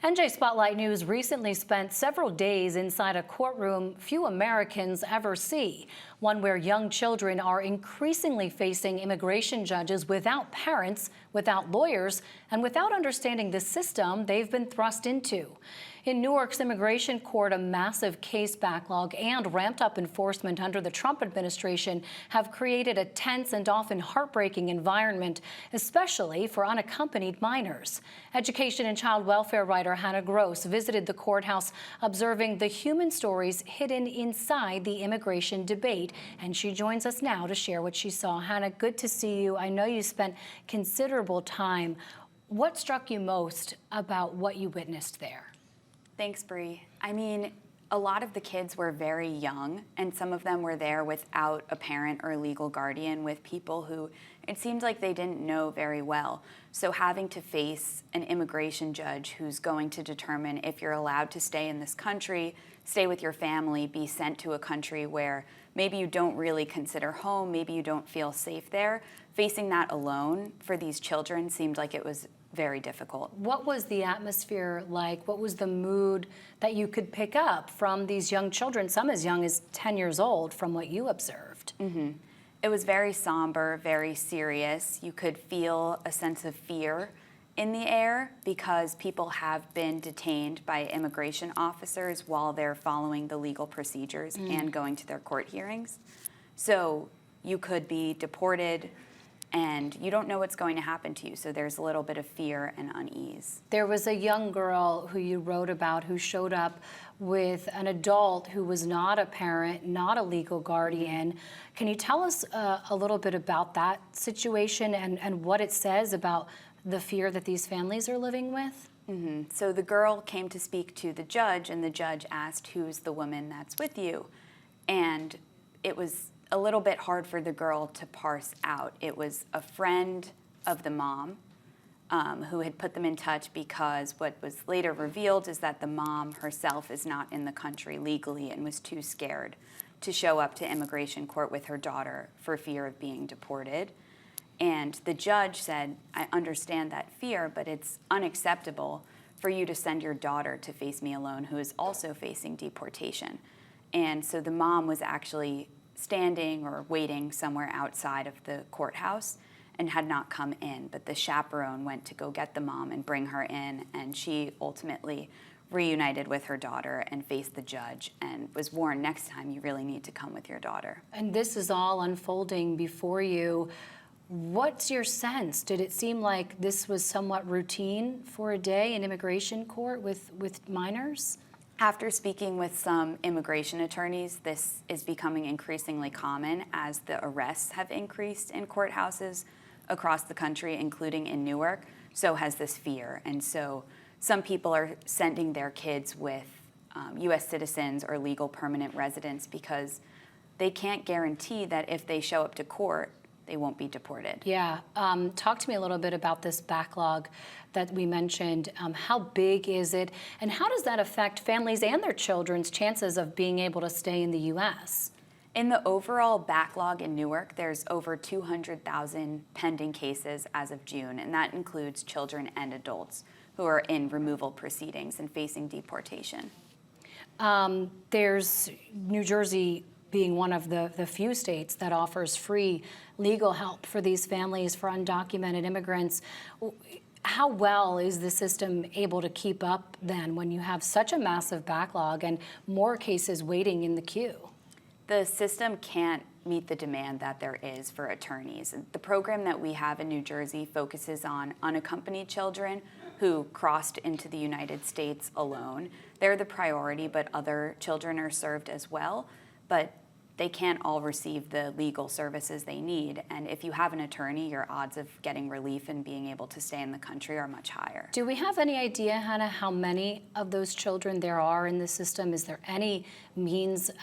NJ Spotlight News recently spent several days inside a courtroom few Americans ever see, one where young children are increasingly facing immigration judges without parents, without lawyers, and without understanding the system they've been thrust into. In Newark's immigration court, a massive case backlog and ramped-up enforcement under the Trump administration have created a tense and often heartbreaking environment, especially for unaccompanied minors. Education and child welfare writer Hannah Gross visited the courthouse, observing the human stories hidden inside the immigration debate, and she joins us now to share what she saw. Hannah, good to see you. I know you spent considerable time. What struck you most about what you witnessed there? Thanks, Bree. I mean, a lot of the kids were very young, and some of them were there without a parent or legal guardian, with people who it seemed like they didn't know very well. So having to face an immigration judge who's going to determine if you're allowed to stay in this country, stay with your family, be sent to a country where maybe you don't really consider home, maybe you don't feel safe there, facing that alone for these children seemed like it was very difficult. What was the atmosphere like? What was the mood that you could pick up from these young children, some as young as 10 years old, from what you observed? It was very somber, very serious. You could feel a sense of fear in the air because people have been detained by immigration officers while they're following the legal procedures and going to their court hearings. So you could be deported, and you don't know what's going to happen to you, so there's a little bit of fear and unease. There was a young girl who you wrote about who showed up with an adult who was not a parent, not a legal guardian. Can you tell us a little bit about that situation and what it says about the fear that these families are living with? So the girl came to speak to the judge, and the judge asked, "Who's the woman that's with you?" And it was a little bit hard for the girl to parse out. It was a friend of the mom who had put them in touch, because what was later revealed is that the mom herself is not in the country legally and was too scared to show up to immigration court with her daughter for fear of being deported. And the judge said, "I understand that fear, but it's unacceptable for you to send your daughter to face me alone, who is also facing deportation." And so the mom was actually standing or waiting somewhere outside of the courthouse and had not come in, but the chaperone went to go get the mom and bring her in, and she ultimately reunited with her daughter and faced the judge and was warned, next time you really need to come with your daughter. And this is all unfolding before you. What's your sense? Did it seem like this was somewhat routine for a day in immigration court with minors? After speaking with some immigration attorneys, this is becoming increasingly common as the arrests have increased in courthouses across the country, including in Newark. So has this fear. And so some people are sending their kids with U.S. citizens or legal permanent residents because they can't guarantee that if they show up to court, they won't be deported. Yeah. Talk to me a little bit about this backlog that we mentioned. How big is it, and how does that affect families and their children's chances of being able to stay in the U.S.? In the overall backlog in Newark, there's over 200,000 pending cases as of June, and that includes children and adults who are in removal proceedings and facing deportation. There's New Jersey being one of the few states that offers free legal help for these families, for undocumented immigrants. How well is the system able to keep up then when you have such a massive backlog and more cases waiting in the queue? The system can't meet the demand that there is for attorneys. The program that we have in New Jersey focuses on unaccompanied children who crossed into the United States alone. They're the priority, but other children are served as well. But they can't all receive the legal services they need. And if you have an attorney, your odds of getting relief and being able to stay in the country are much higher. Do we have any idea, Hannah, how many of those children there are in the system? Is there any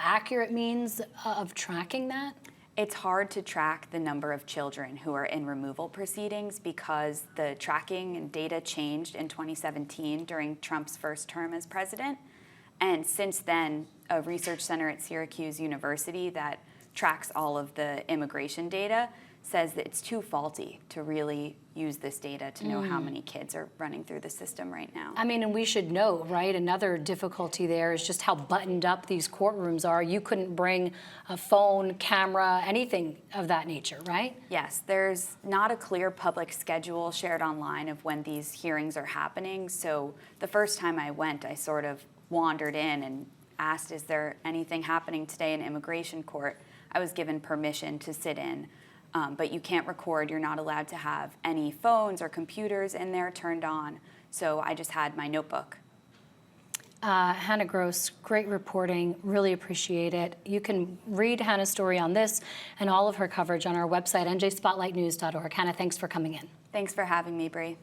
accurate means of tracking that? It's hard to track the number of children who are in removal proceedings because the tracking and data changed in 2017 during Trump's first term as president. And since then, a research center at Syracuse University that tracks all of the immigration data says that it's too faulty to really use this data to know how many kids are running through the system right now. I mean, and we should know, right? Another difficulty there is just how buttoned up these courtrooms are. You couldn't bring a phone, camera, anything of that nature, right? Yes, there's not a clear public schedule shared online of when these hearings are happening. So the first time I went, I sort of wandered in and asked, is there anything happening today in immigration court? I was given permission to sit in. But you can't record. You're not allowed to have any phones or computers in there turned on. So I just had my notebook. Hannah Gross, great reporting. Really appreciate it. You can read Hannah's story on this and all of her coverage on our website, njspotlightnews.org. Hannah, thanks for coming in. Thanks for having me, Bree.